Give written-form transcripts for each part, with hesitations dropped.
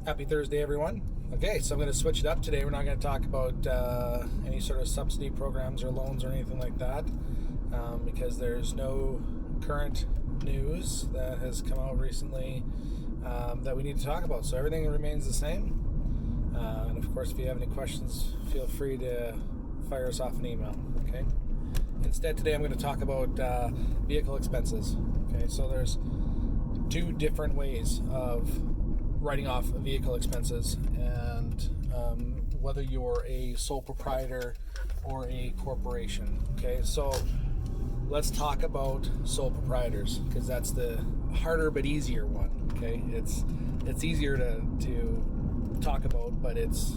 Happy Thursday, everyone. Okay, so I'm going to switch it up today. We're not going to talk about any sort of subsidy programs or loans or anything like that because there's no current news that has come out recently that we need to talk about. So everything remains the same. And of course, if you have any questions, feel free to fire us off an email. Okay. Instead, today I'm going to talk about vehicle expenses. Okay, so there's two different ways of writing off vehicle expenses, and whether you're a sole proprietor or a corporation. Okay, so let's talk about sole proprietors because that's the harder but easier one. Okay, it's easier to talk about, but it's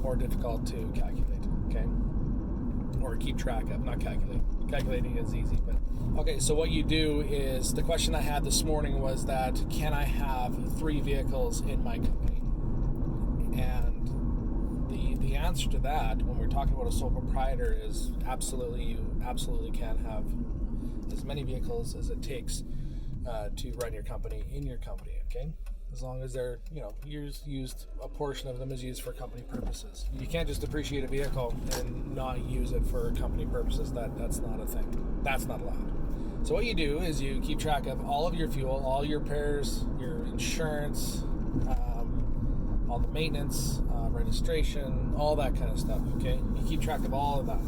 more difficult to calculate. Okay, or keep track of. Not calculate. Calculating is easy, but okay. So what you do is, the question I had this morning was that, can I have 3 vehicles in my company? And the answer to that, when we're talking about a sole proprietor, is absolutely. You absolutely can have as many vehicles as it takes to run your company in your company. Okay, as long as they're used, a portion of them is used for company purposes. You can't just depreciate a vehicle and not use it for company purposes. That's not a thing. That's not allowed. So what you do is you keep track of all of your fuel, all your repairs, your insurance, all the maintenance, registration, all that kind of stuff. Okay, you keep track of all of that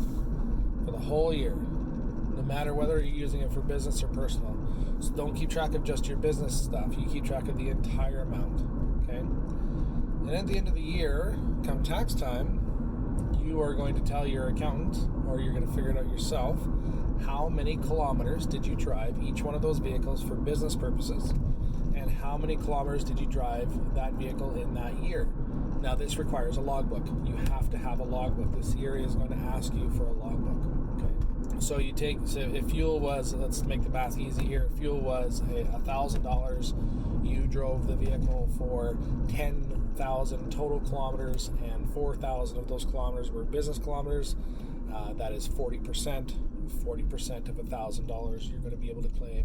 for the whole year, no matter whether you're using it for business or personal. So don't keep track of just your business stuff. You keep track of the entire amount. Okay? And at the end of the year, come tax time, you are going to tell your accountant, or you're going to figure it out yourself, how many kilometers did you drive each one of those vehicles for business purposes, and how many kilometers did you drive that vehicle in that year. Now, this requires a logbook. You have to have a logbook. This area is going to ask you for a logbook. Okay? So if fuel was, let's make the math easy here, if fuel was $1,000, you drove the vehicle for 10,000 total kilometers, and 4,000 of those kilometers were business kilometers. That is 40%. 40% of $1,000, you're going to be able to claim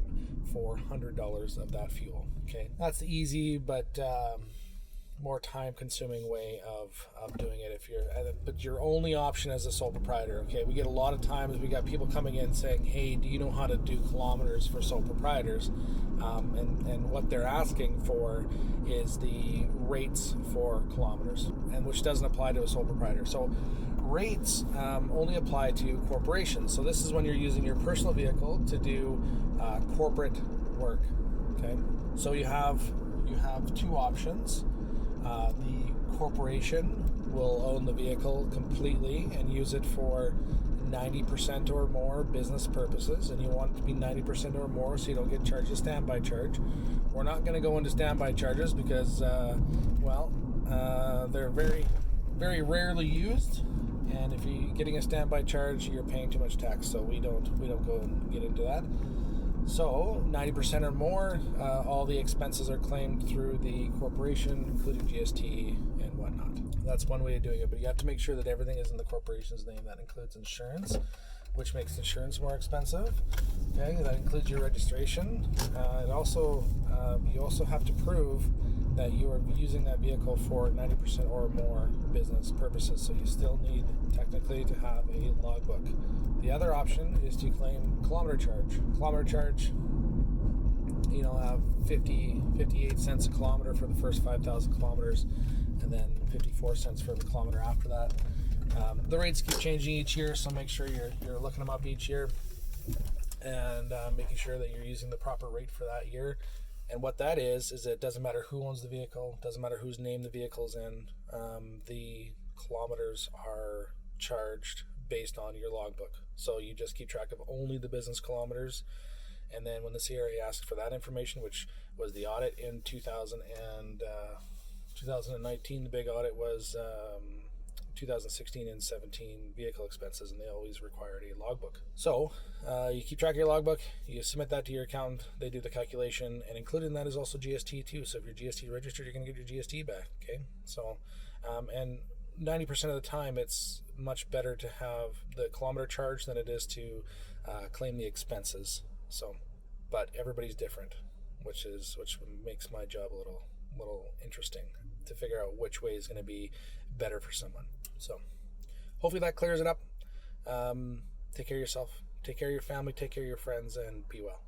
$400 of that fuel. Okay, that's the easy but more time-consuming way of doing it. But your only option as a sole proprietor. Okay, we get a lot of times, we got people coming in saying, "Hey, do you know how to do kilometers for sole proprietors?" And what they're asking for is the rates for kilometers, and which doesn't apply to a sole proprietor. So rates only apply to corporations. So this is when you're using your personal vehicle to do corporate work. Okay, so you have 2 options. The corporation will own the vehicle completely and use it for 90% or more business purposes, and you want it to be 90% or more so you don't get charged a standby charge. We're not going to go into standby charges because, they're very, very rarely used, and if you're getting a standby charge, you're paying too much tax, so we don't go and get into that. So 90% or more, all the expenses are claimed through the corporation, including GST and whatnot. That's one way of doing it, but you have to make sure that everything is in the corporation's name. That includes insurance, which makes insurance more expensive. Okay, that includes your registration. You also have to prove that you are using that vehicle for 90% or more business purposes. So you still need technically to have a logbook. The other option is to claim kilometer charge. Kilometer charge, have 58 cents a kilometer for the first 5,000 kilometers, and then 54 cents for every kilometer after that. The rates keep changing each year, so make sure you're looking them up each year and making sure that you're using the proper rate for that year. And what that is it doesn't matter who owns the vehicle, doesn't matter whose name the vehicle's in, the kilometers are charged based on your logbook. So you just keep track of only the business kilometers, and then when the CRA asks for that information, which was the audit in 2019, the big audit was 2016 and 17 vehicle expenses, and they always required a logbook. So you keep track of your logbook, you submit that to your accountant, they do the calculation, and included in that is also GST too. So if you're GST registered, you're going to get your GST back. Okay, so and 90% of the time, it's much better to have the kilometer charge than it is to claim the expenses. So, but everybody's different, which makes my job a little interesting. to figure out which way is going to be better for someone. So hopefully that clears it up. Take care of yourself, take care of your family, take care of your friends, and be well.